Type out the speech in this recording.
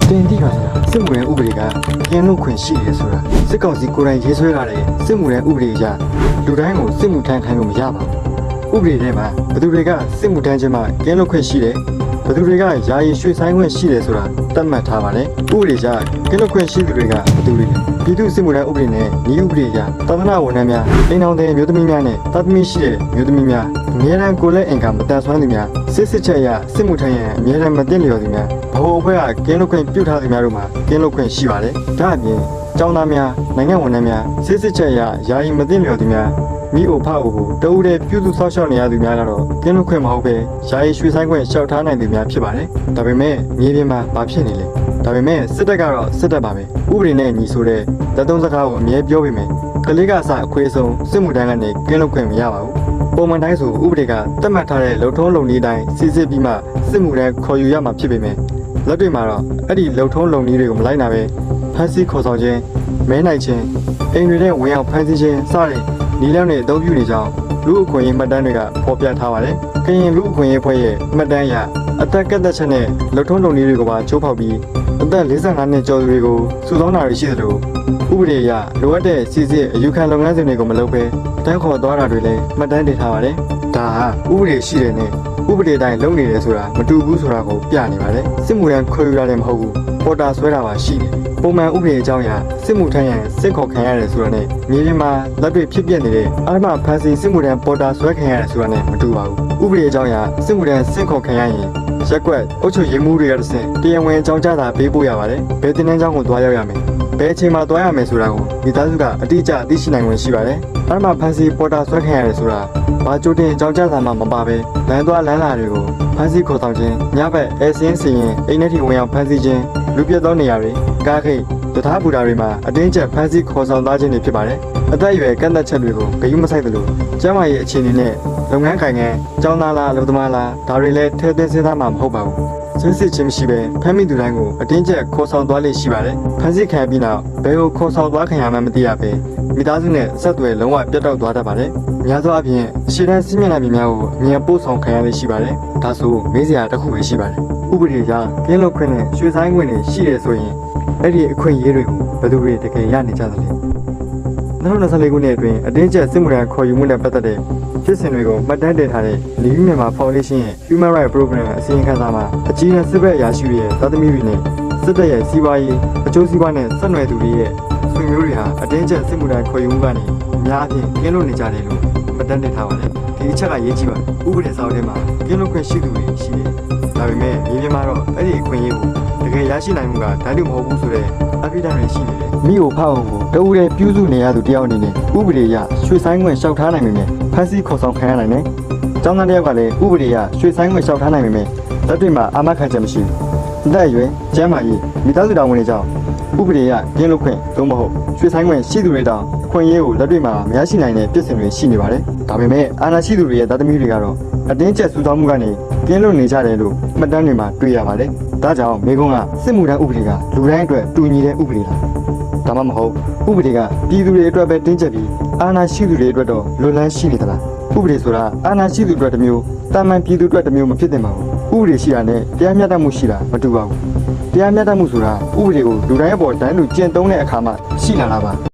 တင်တိပါဆိုတာစစ်မှုရန်ဥပဒေကကင်းလို့ခွင့်ရှိတယ်ဆိုတာစစ်ကောင်စီကိုယ်တိုင်ရေးဆွဲလာတဲ့စစ်မှုရန်ဥပဒေအရလူတိုင်းကိုစစ်မှုထမ်းခိုင်းလို့မရပါဘူးဥပဒေထဲမှာဘယ်သူတွေကစစ်မှုထမ်းခြင်းမှာကင်းလို့ခွင့်ရှိတယ်ဘယ်သူတွေကယာယီရွှေ့ဆိုင်းခွင့်ရှိတယ်ဆိုတာသတ်မှတ်ထားပါတယ်ဥပဒေကြကင်းလို့ခွင့်ရှိသူတွေကဘယ်သူတွေလဲပြည်သူ့စစ်မှုထမ်းဥပဒေနဲ့ဤဥပဒေအရသာသနာဝန်ထမ်းများအိမ်တော်တဲ့မျိုးသမီးများနဲ့သားသမီးရှိတဲ့မျိုးသမီးများအများအားကိုလည်းအင်ကမတန်ဆွမ်းသူများစစ်ချက်ရစစ်မှုထမ်းရန်အများအားမတင်လျော်သူများဘဝအဖွဲ့ကကင်းလို့ခွင့်ပြုထားသူများတို့မှာကင်းလို့ခွင့်ရှိပါတယ်ဒါအပြင်ကျောင်းသားများနိုင်ငံဝန်ထမ်းများစစ်ချက်ရယာယီမတင်လျော်သူများမိအိုဖအိုကိုတဦးတည်းပြုစုဆောက်ရှောက်နေရသူများကတော့ကင်းလွတ်ခွင့်မဟုတ်ပဲယာယီရွှေ့ဆိုင်းခွင့်လျှောက်ထားနိုင်သူများဖြစ်ပါတယ်။ဒါပေမဲ့မြေပြင်မှာဘာဖြစ်နေလဲ။ဒါပေမဲ့စစ်တပ်ကတော့စစ်တပ်ပါပဲ။ဥပဒေနဲ့ညီဆိုတဲ့လက်သုံးစကားကိုအမြဲပြောပေမဲ့ကလေးကအစအခွေးဆုံးစစ်မှုထမ်းကနေကင်းလွတ်ခွင့်မရပါဘူး။ပုံမှန်တိုင်းဆိုဥပဒေကသတ်မှတ်ထားတဲ့လုံထုံးလုံနည်းတိုင်းစစ်စစ်ပြီးမှစစ်မှုထမ်းခေါ်ယူရမှာဖြစ်ပေမဲ့လက်တွေ့မှာတော့အဲ့ဒီလုံထုံးလုံနည်းတွေကိုမလိုက်နိုင်ပဲဖမ်းဆီးခေါ်ဆောင်ခြင်းမဲနိုင်ခြင်းအိမ်တွေနဲ့ဝင်ရောက်ဖမ်းဆီးခြင်းစတဲ့နီလန်းနဲ့အသုံးပြုနေကြောင်းလူအခွင့်အရေးမှတ်တမ်းတွေကဖော်ပြထားပါတယ်။ကရင်လူအခွင့်အရေးဖွဲ့ရဲ့မှတ်တမ်းအရအသက်ကန့်သက်ချက်နဲ့လုံထုံးလုံနည်းတွေကိုပါချိုးဖောက်ပြီးအသက်45နှစ်ကျော်သူတွေကိုစုဆောင်းတာတွေရှိသလိုဥပဒေအရလိုအပ်တဲ့စီစစ်အယူခံလုပ်ငန်းစဉ်တွေကိုမလုပ်ဘဲတန်းခေါ်သွားတာတွေလည်းမှတ်တမ်းတင်ထားပါတယ်။ဒါဟာဥပဒေရှိတယ်နဲ့ဥပဒေတိုင်းလုပ်နေတယ်ဆိုတာမတူဘူးဆိုတာကိုပြနေပါတယ်။စစ်မှုထမ်းခေါ်ယူရတယ်မဟုတ်ဘူး။ပေါ်တာဆွဲတာပါရှိတယ်။ပုံမှန်ဥပဒေအကြောင်းအရစစ်မှုထမ်းရန်စစ်ခေါ်ခံရတယ်ဆိုတာနဲ့မြေပြင်မှာလက်တွေ့ဖြစ်ပျက်နေတဲ့အာမဖန်စီစစ်မှုထမ်းပေါ်တာဆွဲခံရတယ်ဆိုတာနဲ့မတူပါဘူးဥပဒေအကြောင်းအရစစ်မှုထမ်းစစ်ခေါ်ခံရရင်ရက်ကွက်အုပ်ချုပ်ရေးမှုတွေကတစ်ဆင့်တရားဝင်အကြောင်းကြားတာပေးပို့ရပါတယ်ဘယ်တင်တန်းကျောင်းကိုသွားရောက်ရမယ်ဘယ်အချိန်မှာသွားရမယ်ဆိုတာကိုမိသားစုကအတိအကျသိရှိနိုင်ခွင့်ရှိပါတယ်အာမဖန်စီပေါ်တာဆွဲခံရတယ်ဆိုတာဘာကြိုတင်အကြောင်းကြားတာမှမပါပဲလမ်းသွားလမ်းလာတွေကိုဖန်စီခေါ်ဆောင်ခြင်းညဘက်အဲစင်းစီရင်အိမ်ထဲထိဝင်ရောက်ဖန်စီခြင်းလူပြတ်သောနေရာတွေကားခိတ်တထားပူတာတွေမှာအတင်းကျပ်ဖမ်းဆီးခေါ်ဆောင်သွားခြင်းတွေဖြစ်ပါတယ်။အသက်အရွယ်ကန့်သက်ချက်တွေကိုဂရုမစိုက်သလိုကျန်းမာရေးအခြေအနေနဲ့လုပ်ငန်းကိုင်ငန်းကျောင်းသားလားလူသမားလားဒါတွေလည်းထည့်သွင်းစဉ်းစားမှာမဟုတ်ပါဘူး။စစ်စစ်ချင်းမရှိပဲဖမ်းမိသူတိုင်းကိုအတင်းကျပ်ခေါ်ဆောင်သွားလိမ့်ရှိပါတယ်။ဖမ်းဆီးခံပြီးနောက်ဘယ်ကိုခေါ်ဆောင်သွားခံရမှမသိရပဲမိသားစုနဲ့ဆက်သွယ်လုံးဝပြတ်တောက်သွားတတ်ပါတယ်။များသောအားဖြင့်ရှေ့တန်းစစ်မျက်နှာပြင်များကိုအမြင်ပို့ဆောင်ခံရလိမ့်ရှိပါတယ်။ဒါဆိုမေးစရာတစ်ခုပဲရှိပါတယ်။ဥပဒေအရကင်းလွတ်ခွင့်နဲ့ရွှေ့ဆိုင်းခွင့်တွေရှိတယ်ဆိုရင်အဲ့ဒီအခွင့်အရေးတွေကိုဘယ်သူတွေတကယ်ရနေကြသလဲ2024ခုနှစ်အတွင်းအတင်းကျပ်စစ်မှုထမ်းခေါ်ယူမှုနဲ့ပတ်သက်တဲ့ဖြစ်စဉ်တွေကိုမှတ်တမ်းတင်ထားတဲ့ Livi Myanmar Foundation ရဲ့ Human Rights Program အစီရင်ခံစာမှာအကြီးအကဲစစ်ဘက်အရာရှိတွေရဲ့သားသမီးတွေနဲ့စစ်တပ်ရဲ့စီးပွားရေးအကျိုးစီးပွားနဲ့ဆက်နွယ်သူတွေရဲ့ဆွေမျိုးတွေဟာအတင်းကျပ်စစ်မှုထမ်းခေါ်ယူမှုကနေအများအပြားကင်းလွတ်နေကြတယ်လို့မှတ်တမ်းတင်ထားပါတယ်ဒီအချက်ကရေးကြည့်ပါဥပဒေစာအုပ်ထဲမှာကင်းလွတ်ခွင့်ရှိသူတွေရှိတယ်ဒါပေမဲ့မြေပြင်မှာတော့အဲ့ဒီအခွင့်အရေးကိုတကယ်ရရှိနိုင်မှုကဓာတ်တူမဟုတ်ဘူးဆိုတဲ့အပိဓာတွေရှိနေတယ်မိကိုဖောက်အောင်ကိုတဦးတည်းပြုစုနေရသူတယောက်အနေနဲ့ဥပဒေအရရွှေ့ဆိုင်းခွင့်လျှောက်ထားနိုင်ပေမဲ့ဖမ်းဆီးခေါ်ဆောင်ခံရနိုင်တယ်။ကျောင်းသားတယောက်ကလည်းဥပဒေအရရွှေ့ဆိုင်းခွင့်လျှောက်ထားနိုင်ပေမဲ့လက်တွေ့မှာအာမခံချက်မရှိဘူး။အသက်အရွယ်ကျန်းမာရေးမိသားစုတာဝန်တွေကြောင့်ဥပဒေအရကင်းလွတ်ခွင့်သို့မဟုတ်ရွှေ့ဆိုင်းခွင့်ရှိသူတွေတောင်အခွင့်အရေးကိုလက်တွေ့မှာမရရှိနိုင်တဲ့ပြည်စင်တွေရှိနေပါတယ်။ဒါပေမဲ့အာဏာရှိသူတွေရဲ့သားသမီးတွေကတော့အတင်းကျပ်စုဆောင်းမှုကနေကင်းလွတ်နေကြတယ်လို့မှတ်တမ်းတွေမှာတွေ့ရပါတယ်။ဒါကြောင့်မေကွန်းကစစ်မှုထမ်းဥပဒေကလူတိုင်းအတွက်တူညီတဲ့ဥပဒေလား။ဒါမှမဟုတ်ဥပဒေကပြည်သူတွေအတွက်ပဲတင်းကျပ်ပြီးအာဏာရှိသူတွေအတွက်တော့လွတ်လန်းရှိနေသလားဥပဒေဆိုတာအာဏာရှိသူအတွက်တစ်မျိုးတာမန်ပြည်သူအတွက်တစ်မျိုးမဖြစ်သင့်ပါဘူးဥပဒေရှိတာနဲ့တရားမျှတမှုရှိတာမတူပါဘူးတရားမျှတမှုဆိုတာဥပဒေကိုလူတိုင်းအပေါ်တိုင်းလူကျင့်သုံးတဲ့အခါမှရှိလာတာပါ